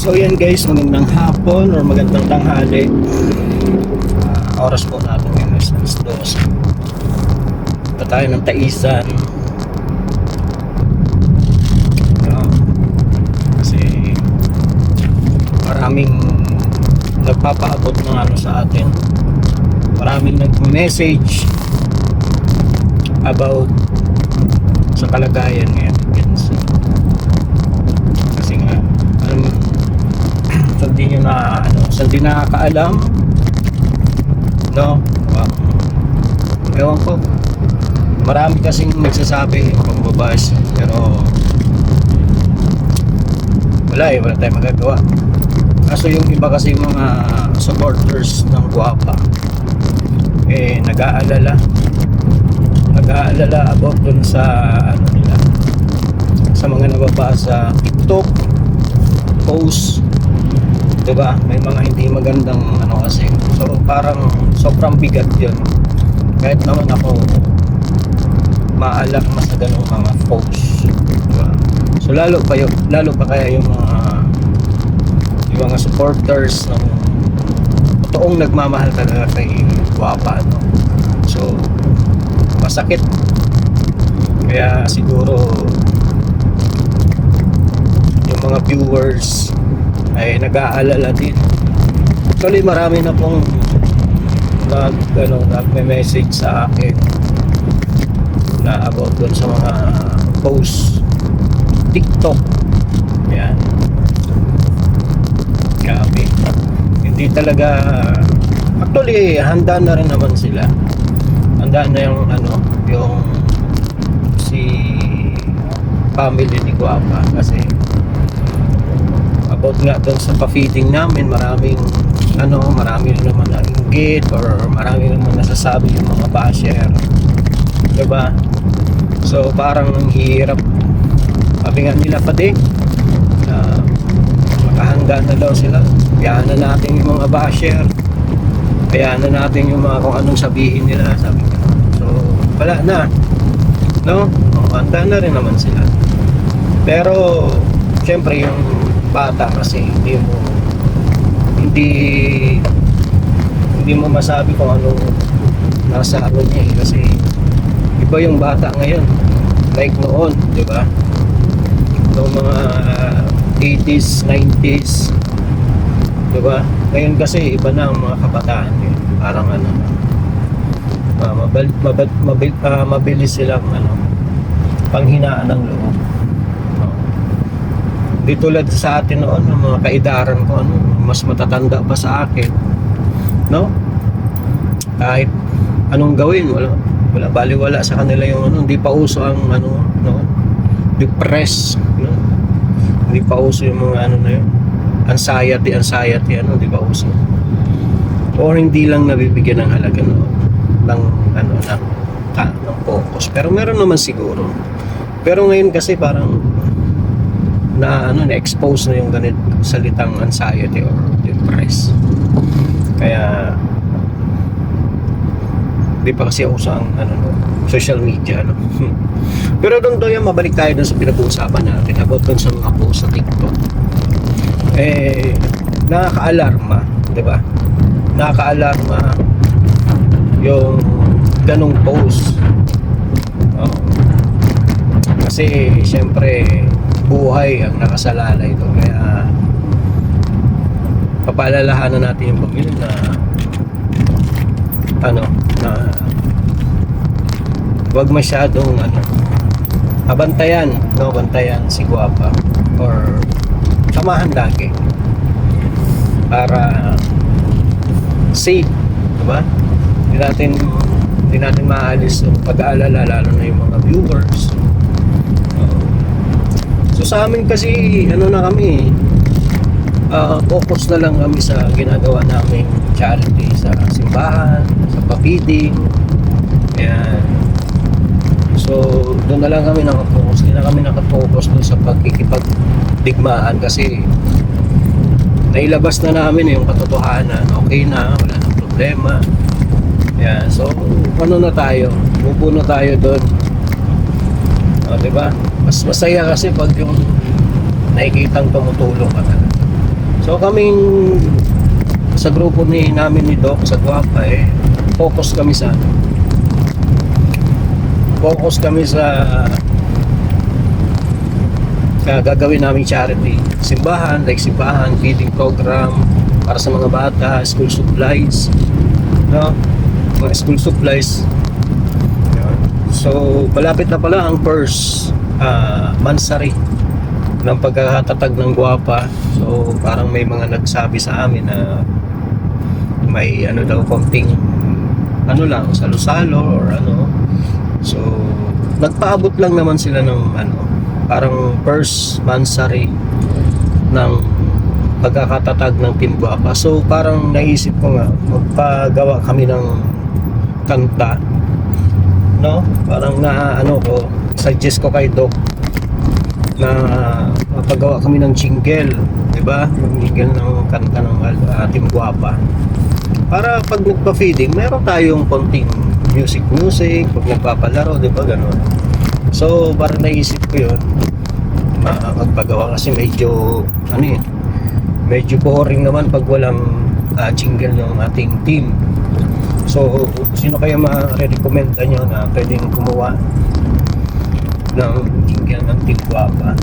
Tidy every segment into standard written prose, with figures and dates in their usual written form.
So yan guys, magandang hapon or magandang tanghali. Oras po natin ngayon is 12. Punta tayo ng Taisan. Kasi maraming nagpapaabot ng ano sa atin. Maraming nag-message about sa kalagayan ngayon. Kasi nga sa hindi nyo na sa hindi nakakaalam, no, ewan ko, marami kasing nagsasabi pagbabash, pero wala tayong magagawa. Kaso yung iba kasi mga supporters ng Guapa nag-aalala about dun sa nila, sa mga nababasa TikTok post, diba? May mga hindi magandang kasi. So parang sobrang bigat yun. Kahit naman ako maalam mas na ganung mga post, diba? So lalo pa kaya yung mga supporters ng totoong nagmamahal talaga kay Guapa, no? So masakit. Kaya siguro yung mga viewers ay nag-aalala din. Actually marami na pong nagme-message sa akin na about dun sa mga post TikTok. Yan. Grabe. Hindi talaga, actually handa na rin naman sila. Handa na yung yung si family ni Guapa, kasi about nga doon sa pa-feeding namin, maraming naman na-inggit or maraming naman nasasabi yung mga basher, diba? So parang hirap. Sabi nga nila pati makahanda na daw sila, kaya na natin yung mga basher, kaya na natin yung mga kung anong sabihin nila, sabi nga. So wala na, no? Handa na rin naman sila. Pero syempre yung bata kasi hindi mo masabi kung ano nasa niya kasi iba yung bata ngayon, like noon, di ba? Noong mga 80s, 90s, di ba? Ngayon kasi iba na ang mga kabataan yun. Parang mabilis silang panghinaan ng loob. Di tulad sa atin noon, ng mga kaidaran ko, mas matatanda pa sa akin, no? Kahit anong gawin, wala baliwala sa kanila yung hindi pa uso ang no? Depress, no? Hindi pa uso yung mga na yun, anxiety, hindi pa uso. Or hindi lang nabibigyan ng halaga ng focus. Pero meron naman siguro. Pero ngayon kasi parang na-expose na yung ganit salitang anxiety or depress. Kaya di pa kasi uso ang social media, no? Pero doon yan, mabalik tayo dun sa pinag-uusapan natin about dun sa mga post sa TikTok. Nakaka-alarma, di ba? Nakaka-alarma yung ganong post. Kasi syempre buhay ang nakasalalay doon, kaya papaalalahanan natin yung pamilya na wag masyadong bantayan si Guapa or samahan lagi para safe, diba? Hindi natin maalis yung pag-aalala, lalo na yung mga viewers. So sa amin kasi na kami, focus na lang kami sa ginagawa naming charity sa simbahan, sa pa-feeding. Ayan. So doon na lang kami nakafocus. Hindi na kami nakafocus doon sa pagkikipagdigmaan kasi nailabas na namin yung katotohanan. Okay na, wala nang problema. Ayan. So na tayo, mupo na tayo doon. Diba? Mas masaya kasi pag yung nakikitang tumutulong ka talaga. So kaming sa grupo namin ni Doc sa Guapa focus kami sa gagawin naming charity, simbahan, feeding program para sa mga bata, school supplies, no? Mga school supplies. So malapit na pala ang first mansari ng pagkakatatag ng Guapa. So parang may mga nagsabi sa amin na may daw konting lang, salo-salo or so nagpaabot lang naman sila ng parang first mansari ng pagkakatatag ng Team Guapa. So parang naisip ko nga magpagawa kami ng kanta, no? Parang suggest ko kay Doc na mapagawa kami ng jingle, di ba? Yung jingle ng kanta ng Team Guapa. Para pag nagpa-feeding, meron tayong konting music, pag nagpapalaro, di ba? Ganun. So, parang naisip ko yun, magpagawa kasi medyo boring naman pag walang jingle yung ating team. So, sino kaya ma-recommenda nyo na pwedeng gumawa ng jingle ng Team Guapa?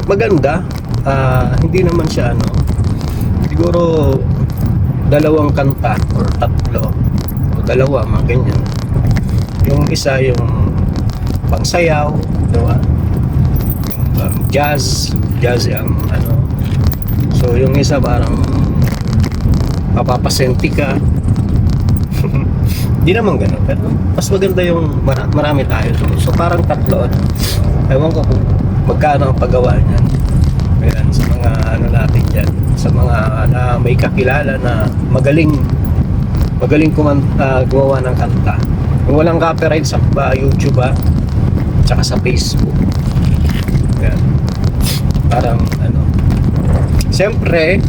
Maganda, hindi naman siya siguro dalawang kanta or tatlo o dalawa, mga ganyan. Yung isa yung pangsayaw, diba? Yung jazz ang so yung isa parang mapapasenti ka. Hindi naman ganun, pero mas maganda yung marami tayo. So parang tatlo, ewan ko kung magkano ang paggawa niyan. Ayan, sa mga natin dyan, sa mga na may kakilala na magaling gumawa ng kanta, yung walang copyright sa YouTube tsaka sa Facebook. Ayan, parang siyempre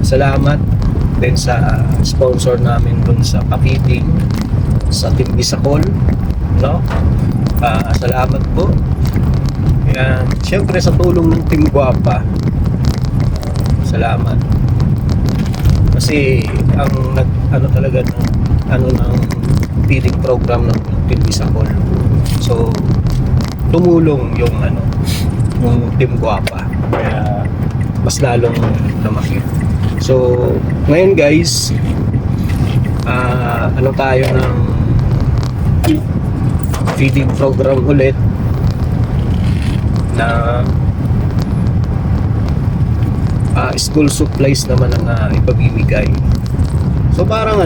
salamat din sa sponsor namin dun sa pakiting sa Team Bisacol, no? Salamat po. Yan, siyempre sa tulong ng Team Guapa, salamat. Kasi ang talaga ng feeding program ng Team Bisacol. So tumulong yung Team Guapa. Kaya mas lalong lumaki. So ngayon guys, tayo ng feeding program ulit na school supplies naman ang ipabibigay. So parang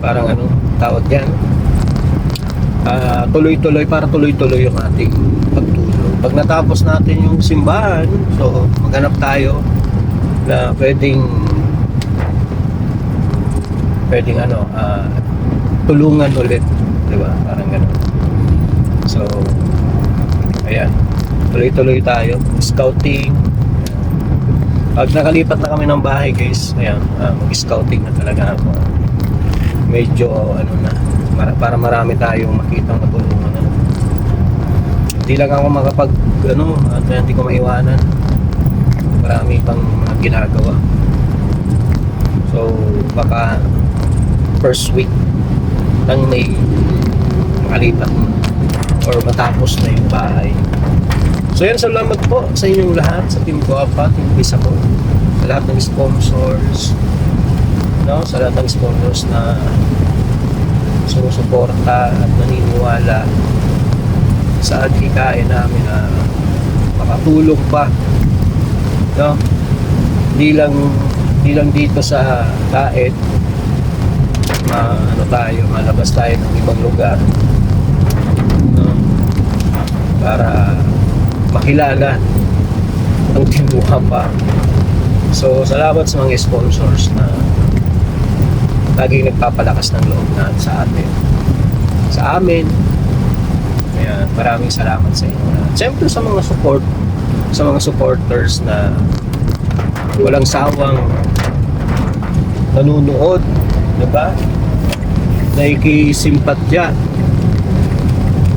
parang tawag yan, tuloy-tuloy yung ating pagtulong. Pag natapos natin yung simbahan, so maghanap tayo na pwedeng tulungan ulit, di ba? Parang gano'n. So ayan, tuloy-tuloy tayo, scouting. Pag nakalipat na kami ng bahay guys, ayan, mag-scouting na talaga ako. Medyo para marami tayong makitang matulungan. Hindi lang ako makapag at hindi ko maiwanan, marami pang mga ginagawa. So baka first week lang may makalipat or matapos na yung bahay. So yan, salamat po sa inyong lahat, sa Team Guapa, Team Bisacol, sa lahat ng sponsors, no? Sa lahat ng sponsors na sumusuporta at naniniwala sa adhikain namin na makatulong pa, no? Hindi lang dito sa Daet, malabas tayo ng ibang lugar, no? Para makilala ang Team Guapa. So salamat sa mga sponsors na laging nagpapalakas ng loob na sa amin. Kaya maraming salamat sa inyo. Siyempre sa mga supporters na walang sawang nanunood, diba? Nakikisimpatya,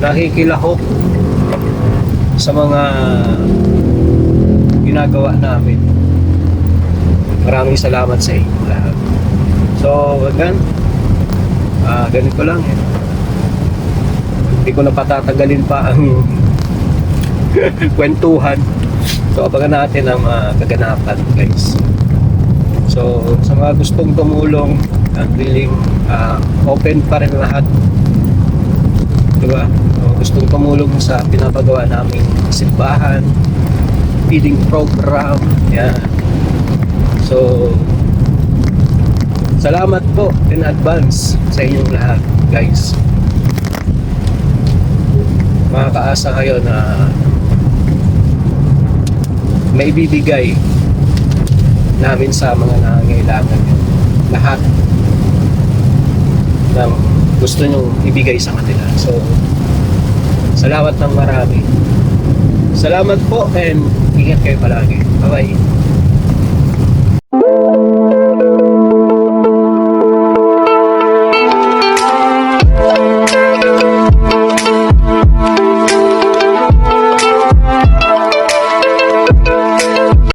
nakikilahok sa mga ginagawa namin. Maraming salamat sa inyo lahat. So, again, ganito lang eh. Hindi ko na patatagalin pa ang kwentuhan. So, abangan natin ang kaganapan, guys. So, sa mga gustong tumulong, willing, open pa rin lahat. Diba? So, gustong tumulong sa pinapagawa naming simbahan, feeding program, yan. So, salamat po in advance sa inyong lahat, guys. Makakaasa kayo na may bibigay namin sa mga nangangailangan nyo. Lahat ng gusto nyo ibigay sa kanila. So, salamat ng marami. Salamat po and ingat kayo palagi. Bye-bye.